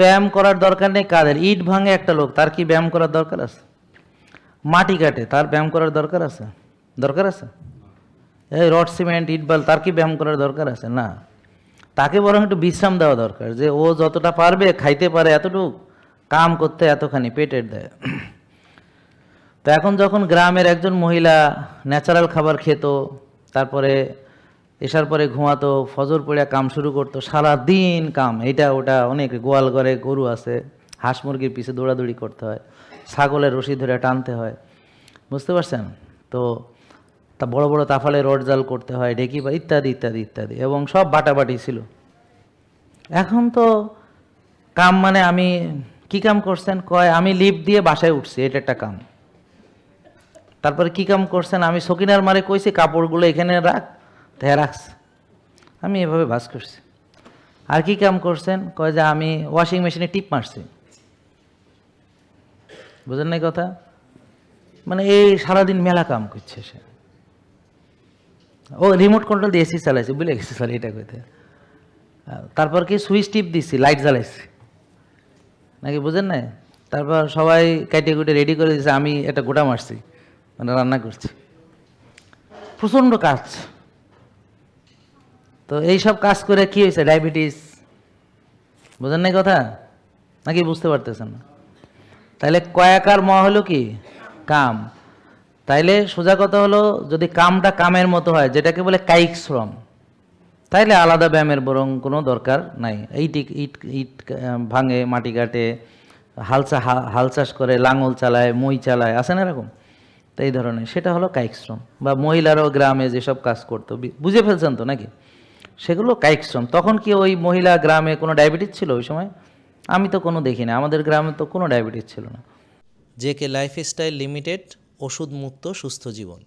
ব্যায়াম করার দরকার নেই কাদের? ইট ভাঙে একটা লোক, তার কি ব্যায়াম করার দরকার আছে? মাটি কাটে, তার ব্যায়াম করার দরকার আছে? দরকার আছে? এই রড সিমেন্ট ইট বাল, তার কি ব্যায়াম করার দরকার আছে? না। তাকে বরং একটু বিশ্রাম দেওয়া দরকার, যে ও যতটা পারবে খাইতে পারে এতটুকু, কাম করতে এতখানি পেটের দেয়। তো এখন যখন গ্রামের একজন মহিলা ন্যাচারাল খাবার খেত, তারপরে এসার পরে ঘুমাতো, ফজর পড়ে কাম শুরু করতো, সারা দিন কাম, এইটা ওটা, অনেক গোয়াল ঘরে গরু আছে, হাঁস মুরগির পিছে দৌড়াদৌড়ি করতে হয়, ছাগলের রশি ধরে টানতে হয়, বুঝতে পারছেন তো? তা বড় বড় তাফালে রড জাল করতে হয়, ঢেকি বা ইত্যাদি ইত্যাদি ইত্যাদি, এবং সব বাটাবাটি ছিল। এখন তো কাম মানে, আমি কি কাম করছেন? কয় আমি লিফট দিয়ে বাসায় উঠছি, এটা একটা কাম। তারপরে কি কাম করছেন? আমি সকিনার মারে কইছি কাপড়গুলো এখানে রাখ, তাই রাখছে, আমি এভাবে ভাস করছি। আর কি কাম করছেন? কয় যে আমি ওয়াশিং মেশিনে টিপ মারছি। বুঝেন নাই কথা? মানে এই সারাদিন মেলা কাম করছে সে। ও রিমোট কন্ট্রোল দিয়ে এসি চালাইছে, বুঝলে গেছে সরি এটা কইতে। তারপর কি সুইচ টিপ দিছি, লাইট জ্বালাইছি, নাকি বুঝেন নাই? তারপর সবাই কাইটে কুটে রেডি করে দিয়েছে, আমি একটা গোটা মারছি, মানে রান্না করছি। প্রচণ্ড কাজ। তো এইসব কাজ করে কি হয়েছে? ডায়াবেটিস। বুঝেন নাই কথা? নাকি বুঝতে পারতেছেন না? তাইলে কয়াকার ম হলো কি? কাম। তাইলে সোজা কথা হলো, যদি কামটা কামের মতো হয়, যেটাকে বলে কায়িক শ্রম, তাইলে আলাদা ব্যায়ামের বরং কোনো দরকার নাই। ইট ইট ইট ভাঙে, মাটি কাটে, হাল চাষ করে, লাঙল চালায়, মই চালায়, আছে না এরকম? তো এই ধরনের, সেটা হলো কায়িক শ্রম। বা মহিলারাও গ্রামে যেসব কাজ করতো, বুঝে ফেলছেন তো নাকি? সেগুলো কায়িক শ্রম। তখন কি ওই মহিলা গ্রামে কোনো ডায়াবেটিস ছিল ওই সময়? আমি তো কোনো দেখি না, আমাদের গ্রামে তো কোনো ডায়াবেটিস ছিল না। জেকে লাইফস্টাইল লিমিটেড, ওষুধ মুক্ত সুস্থ জীবন।